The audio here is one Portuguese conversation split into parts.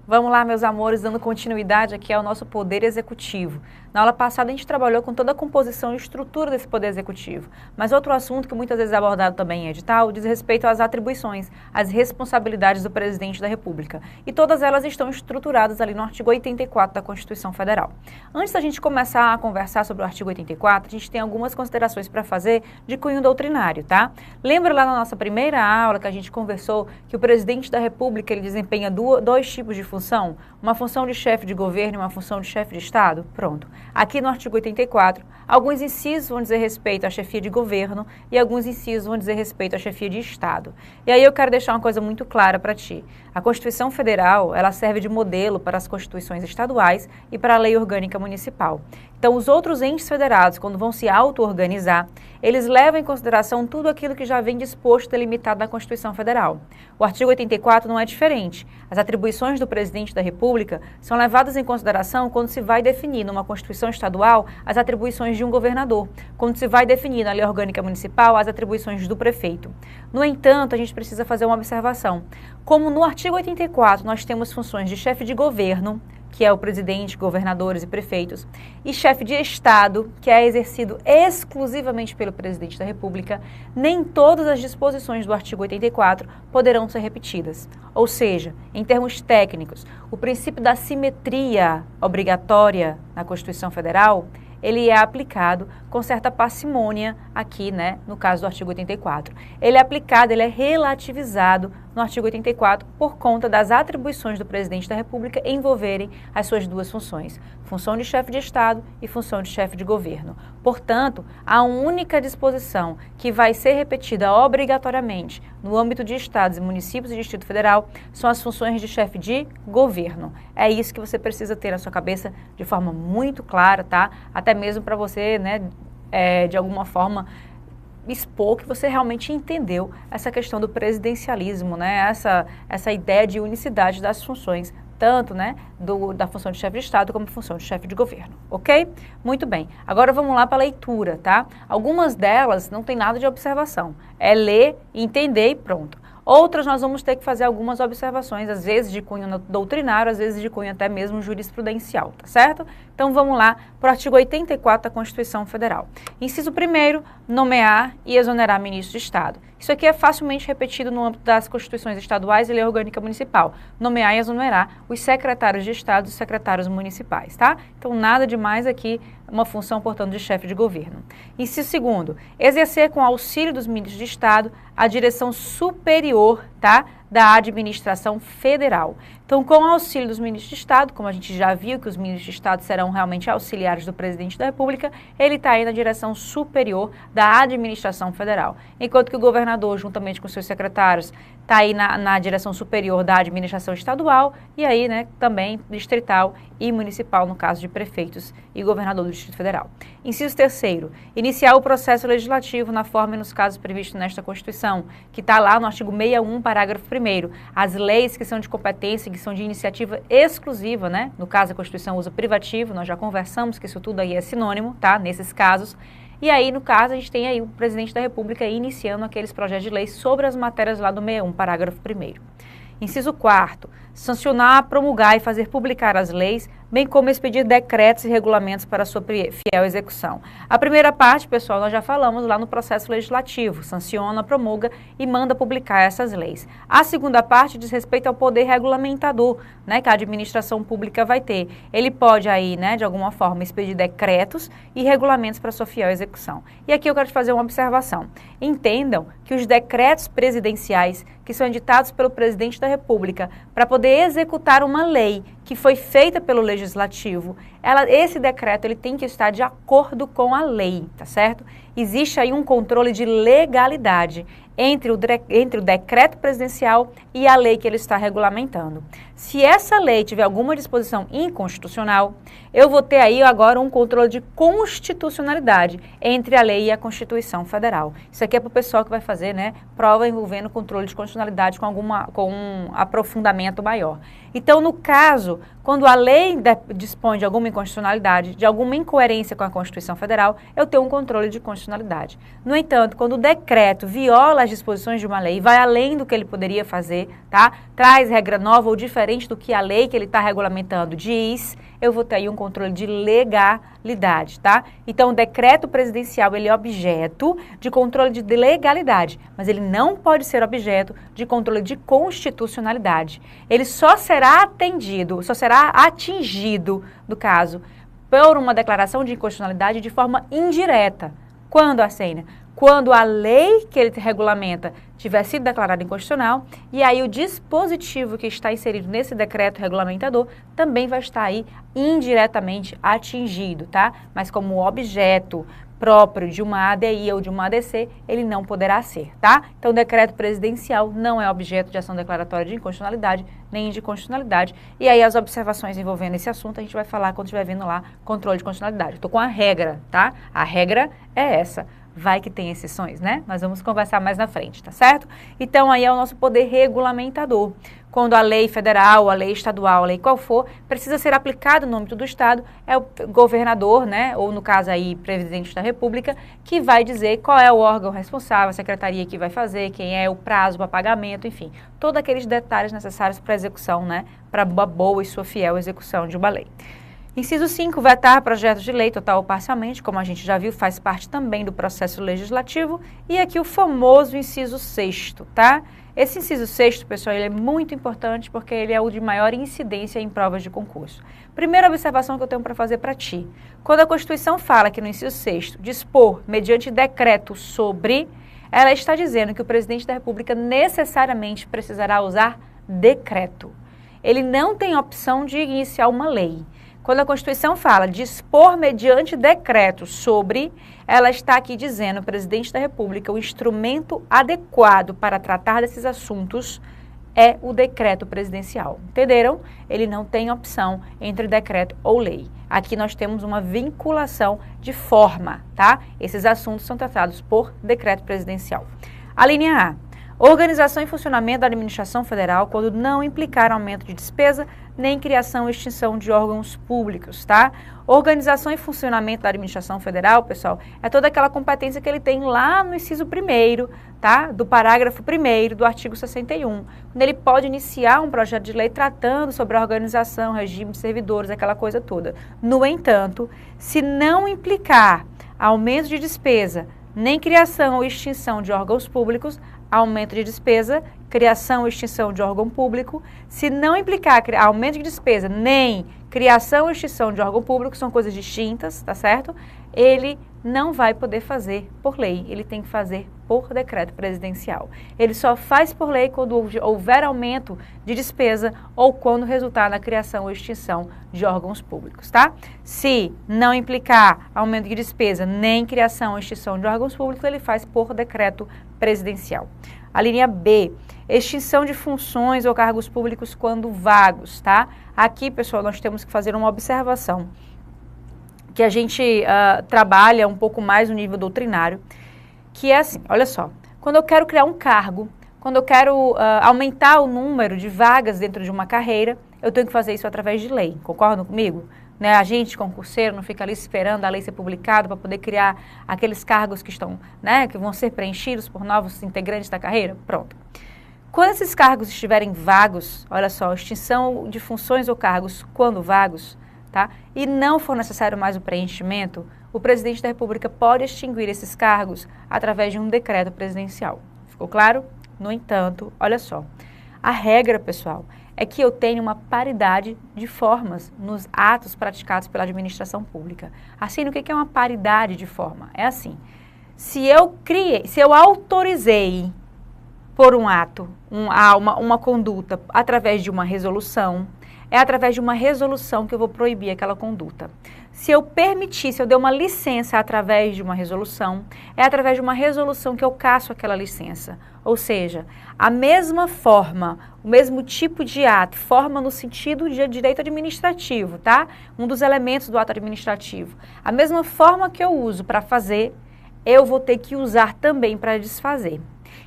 Vamos lá, meus amores, dando continuidade aqui ao nosso Poder Executivo. Na aula passada a gente trabalhou com toda a composição e estrutura desse Poder Executivo, mas outro assunto que muitas vezes é abordado também em edital diz respeito às atribuições, às responsabilidades do Presidente da República. E todas elas estão estruturadas ali no artigo 84 da Constituição Federal. Antes da gente começar a conversar sobre o artigo 84, a gente tem algumas considerações para fazer de cunho doutrinário, tá? Lembra lá na nossa primeira aula que a gente conversou que o Presidente da República ele desempenha dois tipos de função? Uma função de chefe de governo e uma função de chefe de Estado? Pronto. Aqui no artigo 84, alguns incisos vão dizer respeito à chefia de governo e alguns incisos vão dizer respeito à chefia de Estado. E aí eu quero deixar uma coisa muito clara para ti. A Constituição Federal, ela serve de modelo para as constituições estaduais e para a Lei Orgânica Municipal. Então, os outros entes federados, quando vão se auto-organizar, eles levam em consideração tudo aquilo que já vem disposto e delimitado na Constituição Federal. O artigo 84 não é diferente. As atribuições do Presidente da República são levadas em consideração quando se vai definir numa Constituição estadual as atribuições de um governador, quando se vai definir na Lei Orgânica Municipal as atribuições do prefeito. No entanto, a gente precisa fazer uma observação. Como no artigo 84 nós temos funções de chefe de governo, que é o presidente, governadores e prefeitos, e chefe de Estado, que é exercido exclusivamente pelo Presidente da República, nem todas as disposições do artigo 84 poderão ser repetidas. Ou seja, em termos técnicos, o princípio da simetria obrigatória na Constituição Federal, ele é aplicado com certa parcimônia aqui, né, no caso do artigo 84. Ele é aplicado, ele é relativizado no artigo 84 por conta das atribuições do Presidente da República envolverem as suas duas funções, função de chefe de Estado e função de chefe de governo. Portanto, a única disposição que vai ser repetida obrigatoriamente no âmbito de estados e municípios e Distrito Federal são as funções de chefe de governo. É isso que você precisa ter na sua cabeça de forma muito clara, tá? Até mesmo para você, né, de alguma forma, expor que você realmente entendeu essa questão do presidencialismo, né? Essa ideia de unicidade das funções, tanto, né, da função de chefe de Estado como função de chefe de governo, ok? Muito bem. Agora vamos lá para a leitura, tá? Algumas delas não tem nada de observação. É ler, entender e pronto. Outras nós vamos ter que fazer algumas observações, às vezes de cunho doutrinário, às vezes de cunho até mesmo jurisprudencial, tá certo? Então vamos lá para o artigo 84 da Constituição Federal. Inciso 1º, nomear e exonerar ministro de Estado. Isso aqui é facilmente repetido no âmbito das Constituições estaduais e Lei Orgânica Municipal. Nomear e exonerar os secretários de Estado e os secretários municipais, tá? Então nada demais aqui, uma função, portanto, de chefe de governo. Inciso 2º, exercer com auxílio dos ministros de Estado a direção superior, tá, da administração federal. Então, com o auxílio dos ministros de Estado, como a gente já viu que os ministros de Estado serão realmente auxiliares do Presidente da República, ele está aí na direção superior da administração federal. Enquanto que o governador, juntamente com seus secretários, está aí na direção superior da administração estadual e aí, né, também distrital e municipal, no caso de prefeitos e governador do Distrito Federal. Inciso 3º, iniciar o processo legislativo na forma e nos casos previstos nesta Constituição, que está lá no artigo 61, parágrafo 1º. As leis que são de competência, que são de iniciativa exclusiva, né? No caso, a Constituição usa privativo, nós já conversamos que isso tudo aí é sinônimo, tá? Nesses casos. E aí, no caso, a gente tem aí o Presidente da República iniciando aqueles projetos de lei sobre as matérias lá do 61, parágrafo 1º. Inciso 4º, sancionar, promulgar e fazer publicar as leis, bem como expedir decretos e regulamentos para sua fiel execução. A primeira parte, pessoal, nós já falamos lá no processo legislativo, sanciona, promulga e manda publicar essas leis. A segunda parte diz respeito ao poder regulamentador, né, que a administração pública vai ter. Ele pode aí, né, de alguma forma, expedir decretos e regulamentos para sua fiel execução. E aqui eu quero te fazer uma observação. Entendam que os decretos presidenciais que são editados pelo Presidente da República para poder executar uma lei que foi feita pelo Legislativo, esse decreto ele tem que estar de acordo com a lei, tá certo? Existe aí um controle de legalidade entre o decreto presidencial e a lei que ele está regulamentando. Se essa lei tiver alguma disposição inconstitucional, eu vou ter aí agora um controle de constitucionalidade entre a lei e a Constituição Federal. Isso aqui é para o pessoal que vai fazer, né, prova envolvendo controle de constitucionalidade com um aprofundamento maior. Então, no caso, Quando a lei dispõe de alguma inconstitucionalidade, de alguma incoerência com a Constituição Federal, eu tenho um controle de constitucionalidade. No entanto, quando o decreto viola as disposições de uma lei, vai além do que ele poderia fazer, tá? Traz regra nova ou diferente do que a lei que ele está regulamentando diz, eu vou ter aí um controle de legalidade, tá? Então, o decreto presidencial, ele é objeto de controle de legalidade, mas ele não pode ser objeto de controle de constitucionalidade. Ele só será atendido, só será atingido, no caso, por uma declaração de inconstitucionalidade de forma indireta. Quando, Arsênia? Quando a lei que ele regulamenta tiver sido declarada inconstitucional e aí o dispositivo que está inserido nesse decreto regulamentador também vai estar aí indiretamente atingido, tá? Mas como objeto próprio de uma ADI ou de uma ADC, ele não poderá ser, tá? Então, o decreto presidencial não é objeto de ação declaratória de inconstitucionalidade nem de constitucionalidade. E aí, as observações envolvendo esse assunto, a gente vai falar quando estiver vendo lá controle de constitucionalidade. Estou com a regra, tá? A regra é essa. Vai que tem exceções, né? Nós vamos conversar mais na frente, tá certo? Então, aí é o nosso poder regulamentador. Quando a lei federal, a lei estadual, a lei qual for, precisa ser aplicada no âmbito do Estado, é o governador, né? Ou no caso aí, presidente da República, que vai dizer qual é o órgão responsável, a secretaria que vai fazer, quem é o prazo para pagamento, enfim. Todos aqueles detalhes necessários para a execução, né? Para uma boa e sua fiel execução de uma lei. Inciso 5, vetar projetos de lei total ou parcialmente, como a gente já viu, faz parte também do processo legislativo. E aqui o famoso inciso 6º, tá? Esse inciso 6º, pessoal, ele é muito importante porque ele é o de maior incidência em provas de concurso. Primeira observação que eu tenho para fazer para ti. Quando a Constituição fala que no inciso 6º, dispor mediante decreto sobre, ela está dizendo que o presidente da República necessariamente precisará usar decreto. Ele não tem opção de iniciar uma lei. Quando a Constituição fala dispor mediante decreto sobre, ela está aqui dizendo o presidente da República, o instrumento adequado para tratar desses assuntos é o decreto presidencial. Entenderam? Ele não tem opção entre decreto ou lei. Aqui nós temos uma vinculação de forma, tá? Esses assuntos são tratados por decreto presidencial. A linha A. Organização e funcionamento da administração federal quando não implicar aumento de despesa nem criação ou extinção de órgãos públicos, tá? Organização e funcionamento da administração federal, pessoal, é toda aquela competência que ele tem lá no inciso 1º, tá? Do parágrafo 1º do artigo 61, quando ele pode iniciar um projeto de lei tratando sobre a organização, regime de servidores, aquela coisa toda. No entanto, se não implicar aumento de despesa, nem criação ou extinção de órgãos públicos, aumento de despesa, criação ou extinção de órgão público, se não implicar aumento de despesa, nem criação ou extinção de órgão público, são coisas distintas, tá certo? Ele não vai poder fazer por lei, ele tem que fazer por decreto presidencial. Ele só faz por lei quando houver aumento de despesa ou quando resultar na criação ou extinção de órgãos públicos, tá? Se não implicar aumento de despesa nem criação ou extinção de órgãos públicos, ele faz por decreto presidencial. A linha B, extinção de funções ou cargos públicos quando vagos, tá? Aqui, pessoal, nós temos que fazer uma observação, que a gente trabalha um pouco mais no nível doutrinário, que é assim, olha só, quando eu quero criar um cargo, quando eu quero aumentar o número de vagas dentro de uma carreira, eu tenho que fazer isso através de lei, concordam comigo? Né? A gente, concurseiro, não fica ali esperando a lei ser publicada para poder criar aqueles cargos que estão, né, que vão ser preenchidos por novos integrantes da carreira? Pronto. Quando esses cargos estiverem vagos, olha só, extinção de funções ou cargos quando vagos, tá? E não for necessário mais o preenchimento, o presidente da República pode extinguir esses cargos através de um decreto presidencial. Ficou claro? No entanto, olha só, a regra, pessoal, é que eu tenho uma paridade de formas nos atos praticados pela administração pública. Assim, o que é uma paridade de forma? É assim, se eu autorizei por um ato, uma conduta através de uma resolução, é através de uma resolução que eu vou proibir aquela conduta. Se eu permitir, se eu der uma licença através de uma resolução, é através de uma resolução que eu casso aquela licença. Ou seja, a mesma forma, o mesmo tipo de ato, forma no sentido de direito administrativo, tá? Um dos elementos do ato administrativo. A mesma forma que eu uso para fazer, eu vou ter que usar também para desfazer.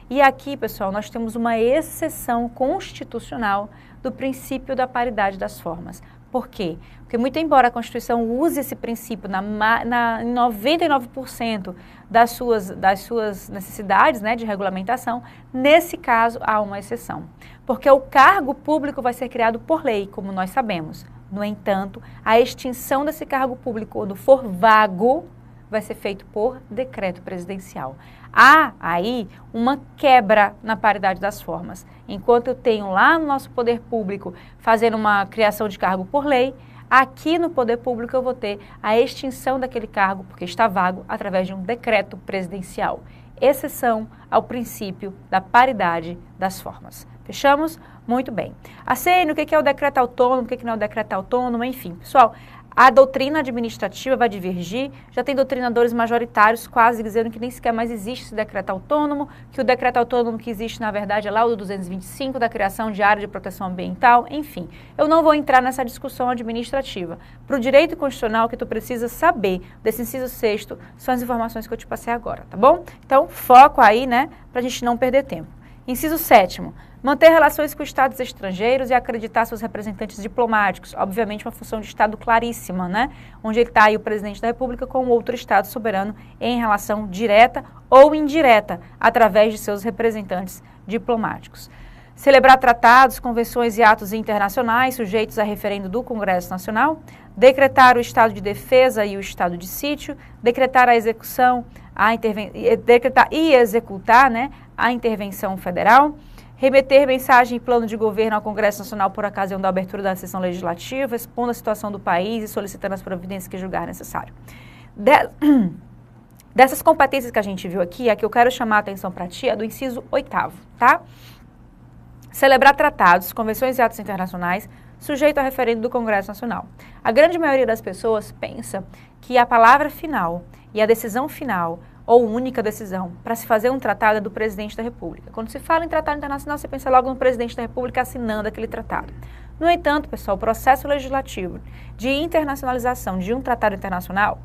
E aqui, pessoal, nós temos uma exceção constitucional do princípio da paridade das formas. Por quê? Porque muito embora a Constituição use esse princípio em 99% das suas necessidades, né, de regulamentação, nesse caso há uma exceção. Porque o cargo público vai ser criado por lei, como nós sabemos. No entanto, a extinção desse cargo público, quando for vago, vai ser feito por decreto presidencial. Há aí uma quebra na paridade das formas. Enquanto eu tenho lá no nosso poder público fazendo uma criação de cargo por lei, aqui no poder público eu vou ter a extinção daquele cargo, porque está vago, através de um decreto presidencial. Exceção ao princípio da paridade das formas. Fechamos? Muito bem. Acene, o que é o decreto autônomo, o que não é o decreto autônomo, enfim. Pessoal, a doutrina administrativa vai divergir, já tem doutrinadores majoritários quase dizendo que nem sequer mais existe esse decreto autônomo, que o decreto autônomo que existe, na verdade, é lá o do 225, da criação de área de proteção ambiental, enfim. Eu não vou entrar nessa discussão administrativa. Para o direito constitucional, o que tu precisa saber desse inciso 6º são as informações que eu te passei agora, tá bom? Então, foco aí, né, para a gente não perder tempo. Inciso 7º. Manter relações com estados estrangeiros e acreditar seus representantes diplomáticos. Obviamente, uma função de Estado claríssima, né? Onde ele está aí o presidente da República com outro Estado soberano em relação direta ou indireta, através de seus representantes diplomáticos. Celebrar tratados, convenções e atos internacionais sujeitos a referendo do Congresso Nacional. Decretar o estado de defesa e o estado de sítio. Decretar a execução, decretar e executar, né, a intervenção federal. Remeter mensagem e plano de governo ao Congresso Nacional por ocasião da abertura da sessão legislativa, expondo a situação do país e solicitando as providências que julgar necessário. Dessas competências que a gente viu aqui, a que eu quero chamar a atenção para ti é do inciso 8º, tá? Celebrar tratados, convenções e atos internacionais sujeito a referendo do Congresso Nacional. A grande maioria das pessoas pensa que a palavra final e a decisão final ou única decisão para se fazer um tratado é do presidente da República. Quando se fala em tratado internacional, você pensa logo no presidente da República assinando aquele tratado. No entanto, pessoal, o processo legislativo de internacionalização de um tratado internacional,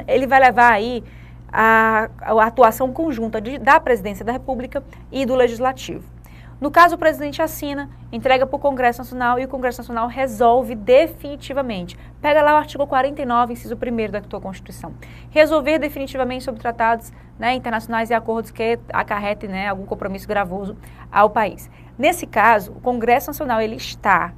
ele vai levar aí a atuação conjunta da presidência da República e do Legislativo. No caso, o presidente assina, entrega para o Congresso Nacional e o Congresso Nacional resolve definitivamente. Pega lá o artigo 49, inciso 1º da tua Constituição. Resolver definitivamente sobre tratados, né, internacionais e acordos que acarretem, né, algum compromisso gravoso ao país. Nesse caso, o Congresso Nacional ele está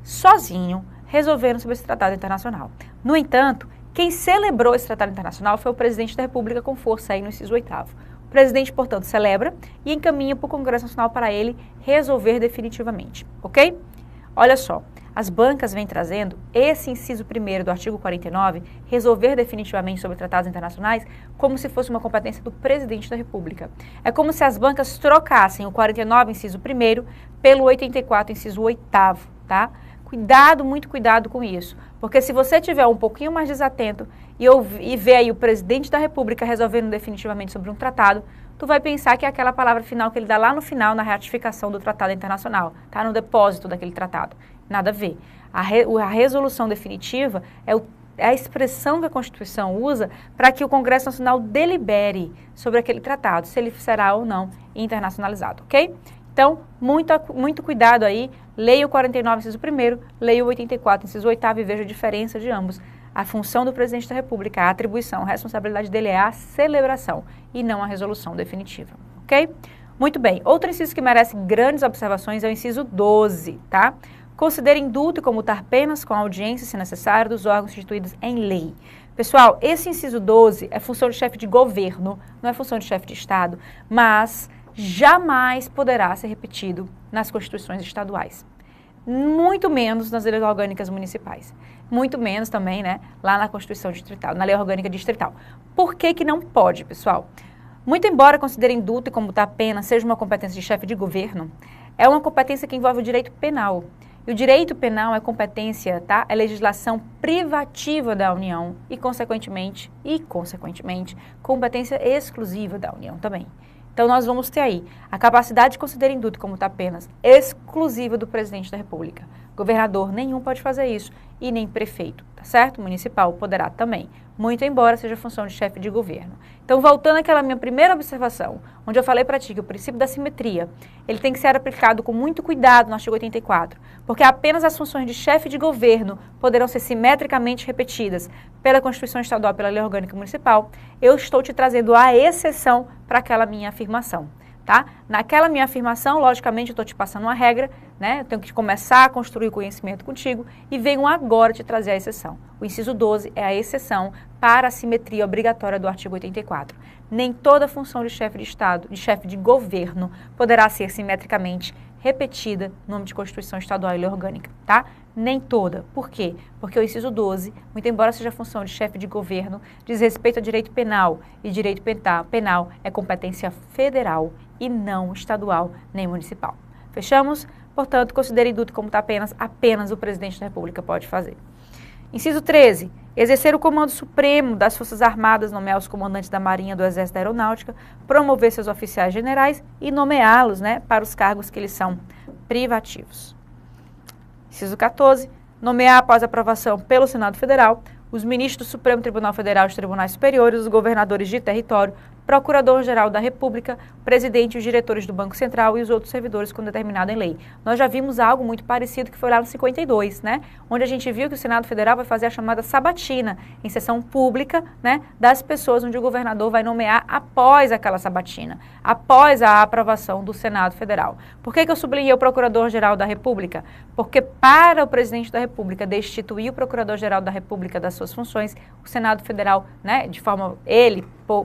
sozinho resolvendo sobre esse tratado internacional. No entanto, quem celebrou esse tratado internacional foi o presidente da República com força aí no inciso 8º. O presidente, portanto, celebra e encaminha para o Congresso Nacional para ele resolver definitivamente, ok? Olha só, as bancas vêm trazendo esse inciso 1º do artigo 49, resolver definitivamente sobre tratados internacionais, como se fosse uma competência do presidente da República. É como se as bancas trocassem o 49, inciso 1º, pelo 84, inciso 8º, tá? Cuidado, muito cuidado com isso, porque se você tiver um pouquinho mais desatento e ver aí o presidente da República resolvendo definitivamente sobre um tratado, tu vai pensar que é aquela palavra final que ele dá lá no final, na ratificação do tratado internacional, tá? No depósito daquele tratado. Nada a ver. A resolução definitiva é a expressão que a Constituição usa para que o Congresso Nacional delibere sobre aquele tratado, se ele será ou não internacionalizado, ok? Então, muito cuidado aí, leia o 49, inciso 1º, leia o 84, inciso 8º e veja a diferença de ambos. A função do presidente da República, a atribuição, a responsabilidade dele é a celebração e não a resolução definitiva, ok? Muito bem, outro inciso que merece grandes observações é o inciso 12, tá? Considera indulto e comutar penas com audiência, se necessário, dos órgãos instituídos em lei. Pessoal, esse inciso 12 é função de chefe de governo, não é função de chefe de Estado, mas jamais poderá ser repetido nas constituições estaduais. Muito menos nas leis orgânicas municipais. Muito menos também, né, lá na Constituição Distrital, na Lei Orgânica Distrital. Por que que não pode, pessoal? Muito embora considere indulto e comutar pena seja uma competência de chefe de governo, é uma competência que envolve o direito penal. E o direito penal é competência, tá? É legislação privativa da União e, consequentemente, competência exclusiva da União também. Então, nós vamos ter aí a capacidade de considerar indulto como tá apenas exclusiva do presidente da República. Governador nenhum pode fazer isso e nem prefeito, tá certo? Municipal poderá também, muito embora seja função de chefe de governo. Então, voltando àquela minha primeira observação, onde eu falei para ti que o princípio da simetria, ele tem que ser aplicado com muito cuidado no artigo 84, porque apenas as funções de chefe de governo poderão ser simetricamente repetidas pela Constituição Estadual e pela Lei Orgânica Municipal. Eu estou te trazendo a exceção para aquela minha afirmação. Tá? Naquela minha afirmação, logicamente, eu estou te passando uma regra, né? Eu tenho que começar a construir o conhecimento contigo e venho agora te trazer a exceção. O inciso 12 é a exceção para a simetria obrigatória do artigo 84. Nem toda função de chefe de Estado, de chefe de governo, poderá ser simetricamente repetida no âmbito de Constituição Estadual e Lei Orgânica, tá? Nem toda. Por quê? Porque o inciso 12, muito embora seja função de chefe de governo, diz respeito a direito penal, e direito penal é competência federal e não estadual nem municipal. Fechamos? Portanto, considere induto como está apenas o presidente da República pode fazer. Inciso 13. Exercer o comando supremo das Forças Armadas, nomear os comandantes da Marinha, do Exército e da Aeronáutica, promover seus oficiais generais e nomeá-los, né, para os cargos que eles são privativos. Inciso 14. Nomear após aprovação pelo Senado Federal os ministros do Supremo Tribunal Federal e dos Tribunais Superiores, os governadores de território, Procurador-Geral da República, presidente e os diretores do Banco Central e os outros servidores quando determinado em lei. Nós já vimos algo muito parecido que foi lá no 52, né? Onde a gente viu que o Senado Federal vai fazer a chamada sabatina, em sessão pública, né? Das pessoas onde o governador vai nomear após aquela sabatina, após a aprovação do Senado Federal. Por que eu sublinhei o Procurador-Geral da República? Porque para o presidente da República destituir o Procurador-Geral da República das suas funções, o Senado Federal, né? De forma,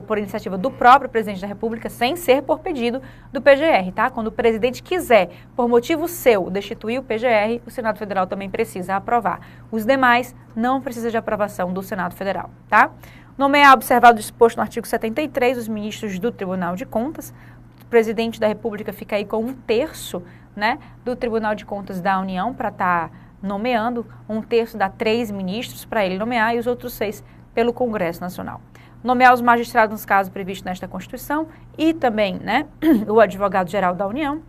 por iniciativa do próprio presidente da República, sem ser por pedido do PGR, tá? Quando o presidente quiser, por motivo seu, destituir o PGR, o Senado Federal também precisa aprovar. Os demais não precisam de aprovação do Senado Federal, tá? Nomear, observado o disposto no artigo 73, os ministros do Tribunal de Contas. O presidente da República fica aí com 1/3, né, do Tribunal de Contas da União para estar nomeando, 1/3 dá 3 ministros para ele nomear e os outros 6 pelo Congresso Nacional. Nomear os magistrados nos casos previstos nesta Constituição e também, né, o advogado-geral da União.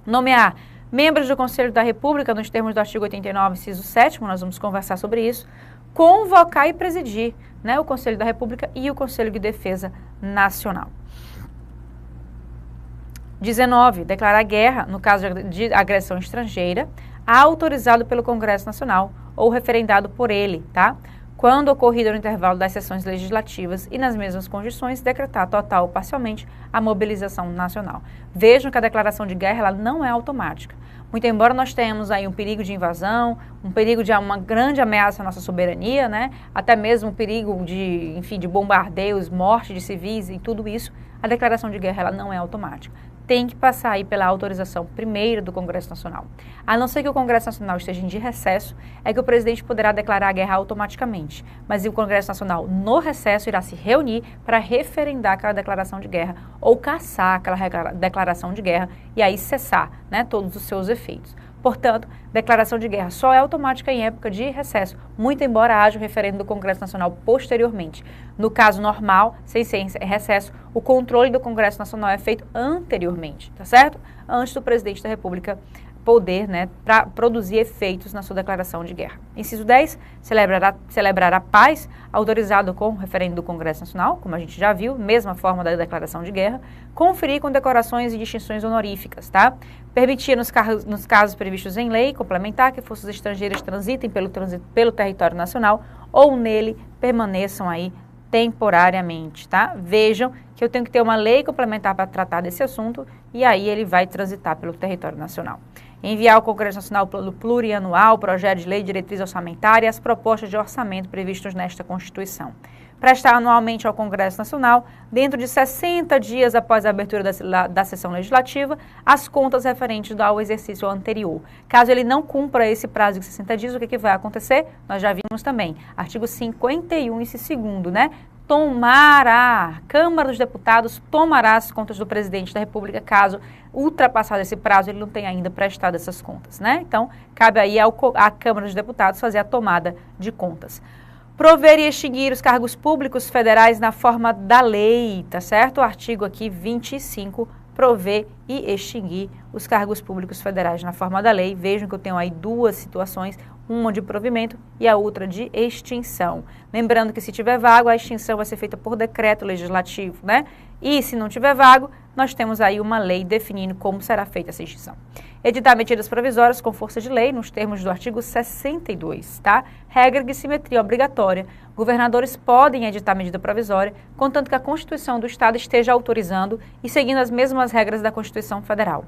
Nomear membros do Conselho da República nos termos do artigo 89, inciso 7º, nós vamos conversar sobre isso. Convocar e presidir, né, o Conselho da República e o Conselho de Defesa Nacional. 19. Declarar guerra, no caso de agressão estrangeira, autorizado pelo Congresso Nacional ou referendado por ele, tá? Quando ocorrido no intervalo das sessões legislativas e nas mesmas condições, decretar total ou parcialmente a mobilização nacional. Vejam que a declaração de guerra ela não é automática. Muito embora nós tenhamos aí um perigo de invasão, um perigo de uma grande ameaça à nossa soberania, né? Até mesmo um perigo de, enfim, de bombardeios, morte de civis e tudo isso, a declaração de guerra ela não é automática. Tem que passar aí pela autorização primeira do Congresso Nacional. A não ser que o Congresso Nacional esteja em recesso, é que o presidente poderá declarar a guerra automaticamente. Mas o Congresso Nacional, no recesso, irá se reunir para referendar aquela declaração de guerra ou cassar aquela declaração de guerra e aí cessar, né, todos os seus efeitos. Portanto, declaração de guerra só é automática em época de recesso, muito embora haja o referendo do Congresso Nacional posteriormente. No caso normal, sem recesso, o controle do Congresso Nacional é feito anteriormente, tá certo? Antes do presidente da República poder, né, para produzir efeitos na sua declaração de guerra. Inciso 10, celebrar a paz, autorizado com o referendo do Congresso Nacional, como a gente já viu, mesma forma da declaração de guerra, conferir condecorações e distinções honoríficas, tá? Permitir nos casos previstos em lei complementar que forças estrangeiras transitem pelo território nacional ou nele permaneçam aí temporariamente, tá? Vejam que eu tenho que ter uma lei complementar para tratar desse assunto e aí ele vai transitar pelo território nacional. Enviar ao Congresso Nacional plurianual, projeto de lei, diretriz orçamentária e as propostas de orçamento previstos nesta Constituição. Prestar anualmente ao Congresso Nacional, dentro de 60 dias após a abertura da sessão legislativa, as contas referentes ao exercício anterior. Caso ele não cumpra esse prazo de 60 dias, o que vai acontecer? Nós já vimos também. Artigo 51, inciso 2º, né? A Câmara dos Deputados tomará as contas do presidente da República, caso ultrapassado esse prazo, ele não tenha ainda prestado essas contas, né? Então, cabe aí à Câmara dos Deputados fazer a tomada de contas. Prover e extinguir os cargos públicos federais na forma da lei, tá certo? O artigo aqui 25, prover e extinguir os cargos públicos federais na forma da lei. Vejam que eu tenho aí duas situações, uma de provimento e a outra de extinção. Lembrando que se tiver vago, a extinção vai ser feita por decreto legislativo, né? E se não tiver vago, nós temos aí uma lei definindo como será feita essa extinção. Editar medidas provisórias com força de lei, nos termos do artigo 62, tá? Regra de simetria obrigatória. Governadores podem editar medida provisória, contanto que a Constituição do Estado esteja autorizando e seguindo as mesmas regras da Constituição Federal.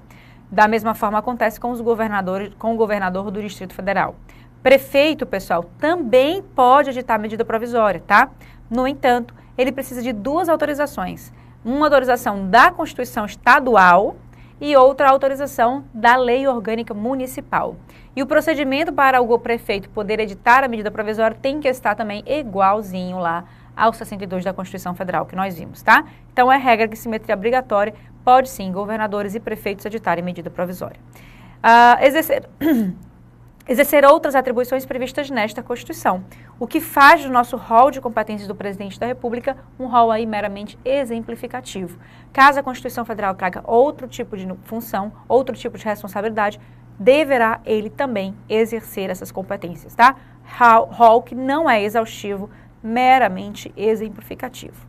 Da mesma forma acontece com os governadores, com o governador do Distrito Federal. Prefeito, pessoal, também pode editar medida provisória, tá? No entanto, ele precisa de duas autorizações. Uma autorização da Constituição Estadual e outra autorização da Lei Orgânica Municipal. E o procedimento para o prefeito poder editar a medida provisória tem que estar também igualzinho lá ao 62 da Constituição Federal, que nós vimos, tá? Então, é regra de simetria obrigatória, pode sim governadores e prefeitos editarem medida provisória. Exercer outras atribuições previstas nesta Constituição, o que faz do nosso rol de competências do Presidente da República um rol aí meramente exemplificativo. Caso a Constituição Federal traga outro tipo de função, outro tipo de responsabilidade, deverá ele também exercer essas competências, tá? Rol que não é exaustivo, meramente exemplificativo.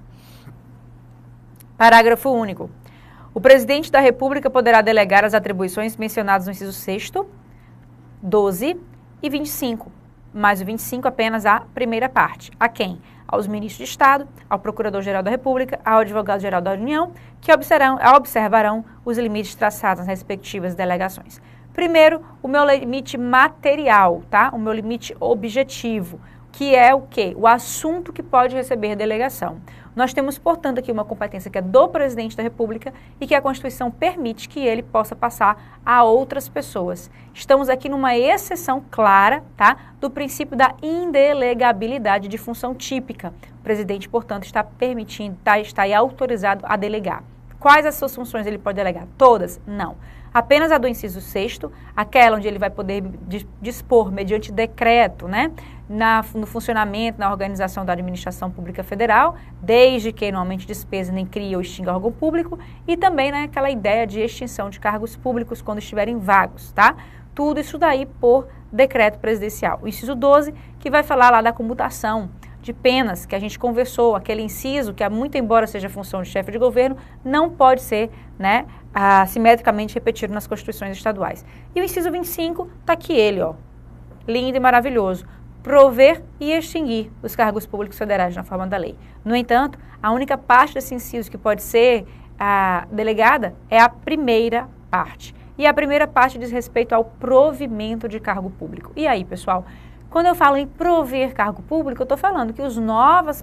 Parágrafo único. O Presidente da República poderá delegar as atribuições mencionadas no inciso 6º, 12 e 25, mas o 25 apenas a primeira parte. A quem? Aos ministros de Estado, ao Procurador-Geral da República, ao Advogado-Geral da União, que observarão os limites traçados nas respectivas delegações. Primeiro, o meu limite material, tá? O meu limite objetivo, que é o quê? O assunto que pode receber delegação. Nós temos, portanto, aqui uma competência que é do Presidente da República e que a Constituição permite que ele possa passar a outras pessoas. Estamos aqui numa exceção clara, tá? Do princípio da indelegabilidade de função típica. O Presidente, portanto, está permitindo, está aí autorizado a delegar. Quais as suas funções ele pode delegar? Todas? Não. Apenas a do inciso 6º, aquela onde ele vai poder dispor, mediante decreto, né, no funcionamento, na organização da administração pública federal, desde que não aumente despesa nem crie ou extinga órgão público, e também, né, aquela ideia de extinção de cargos públicos quando estiverem vagos, tá? Tudo isso daí por decreto presidencial. O inciso 12, que vai falar lá da comutação de penas, que a gente conversou, aquele inciso que, muito embora seja função de chefe de governo, não pode ser, né, simetricamente repetido nas constituições estaduais. E o inciso 25 está aqui ele, ó, lindo e maravilhoso, prover e extinguir os cargos públicos federais na forma da lei. No entanto, a única parte desse inciso que pode ser delegada é a primeira parte. E a primeira parte diz respeito ao provimento de cargo público. E aí, pessoal? Quando eu falo em prover cargo público, eu estou falando que as novas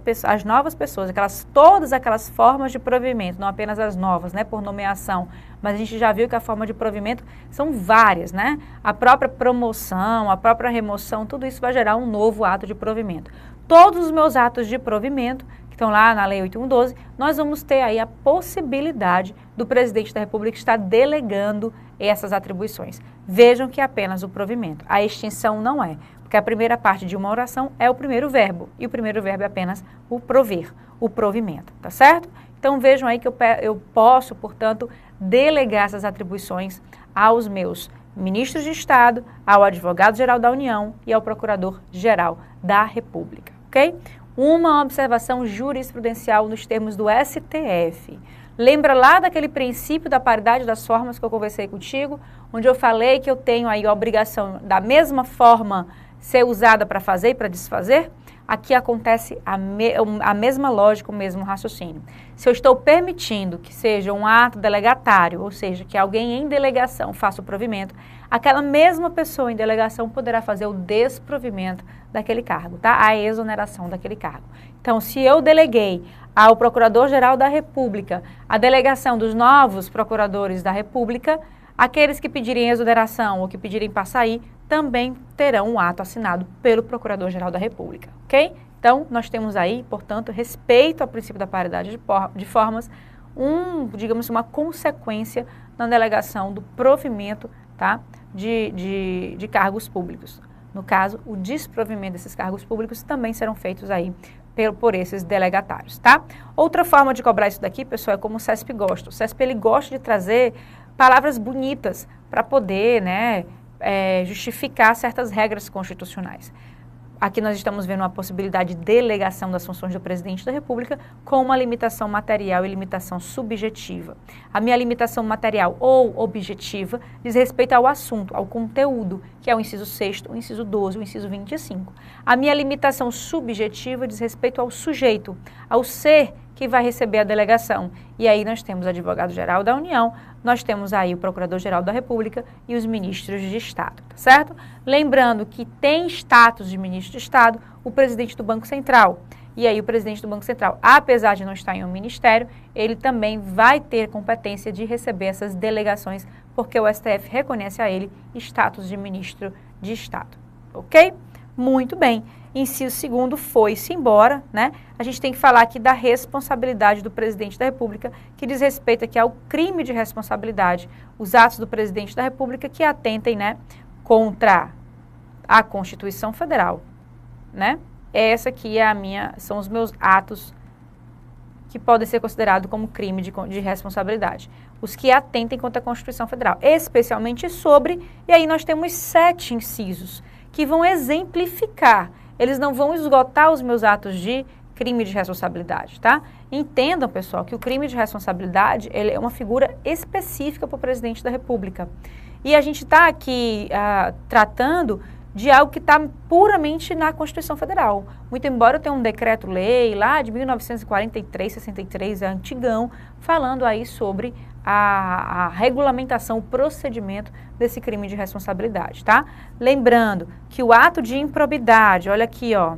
pessoas, todas aquelas formas de provimento, não apenas as novas, né, por nomeação, mas a gente já viu que a forma de provimento são várias, né? A própria promoção, a própria remoção, tudo isso vai gerar um novo ato de provimento. Todos os meus atos de provimento, que estão lá na Lei 8112, nós vamos ter aí a possibilidade do Presidente da República estar delegando essas atribuições. Vejam que é apenas o provimento, a extinção não é. Porque a primeira parte de uma oração é o primeiro verbo, e o primeiro verbo é apenas o prover, o provimento, tá certo? Então vejam aí que eu posso, portanto, delegar essas atribuições aos meus ministros de Estado, ao Advogado-Geral da União e ao Procurador-Geral da República, ok? Uma observação jurisprudencial nos termos do STF. Lembra lá daquele princípio da paridade das formas que eu conversei contigo, onde eu falei que eu tenho aí a obrigação da mesma forma ser usada para fazer e para desfazer? Aqui acontece a mesma lógica, o mesmo raciocínio. Se eu estou permitindo que seja um ato delegatário, ou seja, que alguém em delegação faça o provimento, aquela mesma pessoa em delegação poderá fazer o desprovimento daquele cargo, tá? A exoneração daquele cargo. Então, se eu deleguei ao Procurador-Geral da República a delegação dos novos procuradores da República, aqueles que pedirem exoneração ou que pedirem para sair também terão um ato assinado pelo Procurador-Geral da República, ok? Então, nós temos aí, portanto, respeito ao princípio da paridade de formas, digamos, uma consequência na delegação do provimento, tá, de cargos públicos. No caso, o desprovimento desses cargos públicos também serão feitos aí por esses delegatários, tá? Outra forma de cobrar isso daqui, pessoal, é como o CESP gosta. O CESP, ele gosta de trazer palavras bonitas para poder, né, justificar certas regras constitucionais. Aqui nós estamos vendo uma possibilidade de delegação das funções do presidente da República com uma limitação material e limitação subjetiva. A minha limitação material ou objetiva diz respeito ao assunto, ao conteúdo, que é o inciso 6º, o inciso 12, o inciso 25. A minha limitação subjetiva diz respeito ao sujeito, ao ser que vai receber a delegação. E aí nós temos o advogado-geral da União, nós temos aí o procurador-geral da República e os ministros de Estado, tá certo? Lembrando que tem status de ministro de Estado o presidente do Banco Central. E aí o presidente do Banco Central, apesar de não estar em um ministério, ele também vai ter competência de receber essas delegações, porque o STF reconhece a ele status de ministro de Estado, ok? Muito bem. Inciso 2º foi-se embora, né? A gente tem que falar aqui da responsabilidade do presidente da República, que diz respeito aqui ao crime de responsabilidade, os atos do presidente da República que atentem, né, contra a Constituição Federal, né? Essa aqui é são os meus atos que podem ser considerados como crime de responsabilidade. Os que atentem contra a Constituição Federal, especialmente sobre, e aí nós temos 7 incisos que vão exemplificar. Eles não vão esgotar os meus atos de crime de responsabilidade, tá? Entendam, pessoal, que o crime de responsabilidade ele é uma figura específica para o presidente da República. E a gente está aqui tratando de algo que está puramente na Constituição Federal. Muito embora eu tenha um decreto-lei lá de 1943, 63, antigão, falando aí sobre a regulamentação, o procedimento desse crime de responsabilidade, tá? Lembrando que o ato de improbidade, olha aqui, ó,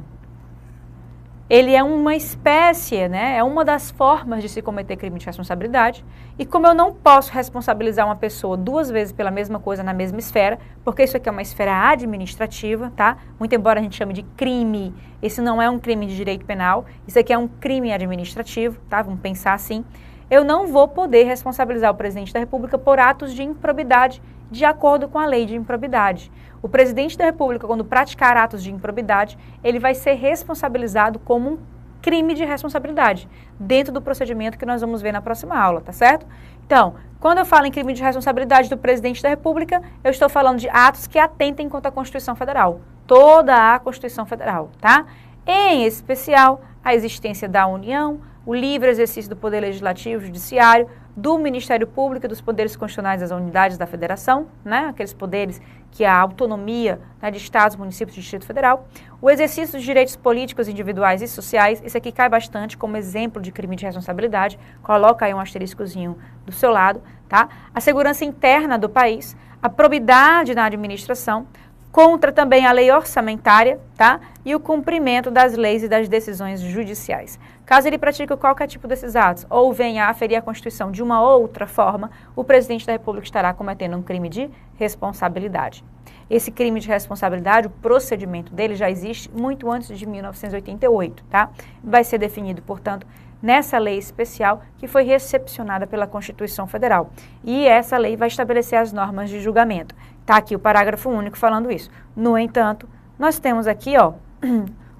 ele é uma espécie, né? É uma das formas de se cometer crime de responsabilidade. E como eu não posso responsabilizar uma pessoa 2 vezes pela mesma coisa na mesma esfera, porque isso aqui é uma esfera administrativa, tá? Muito embora a gente chame de crime, esse não é um crime de direito penal, isso aqui é um crime administrativo, tá? Vamos pensar assim. Eu não vou poder responsabilizar o presidente da República por atos de improbidade de acordo com a lei de improbidade. O presidente da República, quando praticar atos de improbidade, ele vai ser responsabilizado como um crime de responsabilidade, dentro do procedimento que nós vamos ver na próxima aula, tá certo? Então, quando eu falo em crime de responsabilidade do presidente da República, eu estou falando de atos que atentem contra a Constituição Federal, toda a Constituição Federal, tá? Em especial, a existência da União, o livre exercício do Poder Legislativo, Judiciário, do Ministério Público e dos poderes constitucionais das unidades da Federação, né, aqueles poderes que a autonomia, né, de Estados, municípios e Distrito Federal, o exercício dos direitos políticos, individuais e sociais, esse aqui cai bastante como exemplo de crime de responsabilidade, coloca aí um asteriscozinho do seu lado, tá? A segurança interna do país, a probidade na administração, contra também a lei orçamentária, tá? E o cumprimento das leis e das decisões judiciais. Caso ele pratique qualquer tipo desses atos ou venha a aferir a Constituição de uma outra forma, o presidente da República estará cometendo um crime de responsabilidade. Esse crime de responsabilidade, o procedimento dele já existe muito antes de 1988, tá? Vai ser definido, portanto, nessa lei especial que foi recepcionada pela Constituição Federal. E essa lei vai estabelecer as normas de julgamento. Está aqui o parágrafo único falando isso. No entanto, nós temos aqui, ó,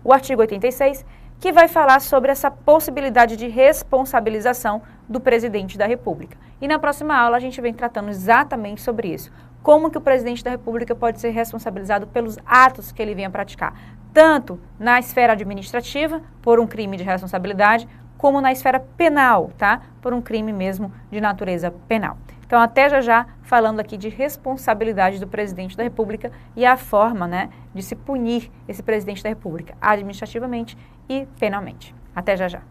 o artigo 86, que vai falar sobre essa possibilidade de responsabilização do presidente da República. E na próxima aula a gente vem tratando exatamente sobre isso. Como que o presidente da República pode ser responsabilizado pelos atos que ele venha praticar, tanto na esfera administrativa, por um crime de responsabilidade, como na esfera penal, tá? Por um crime mesmo de natureza penal. Então, até já falando aqui de responsabilidade do presidente da República e a forma, né, de se punir esse presidente da República, administrativamente e penalmente. Até já.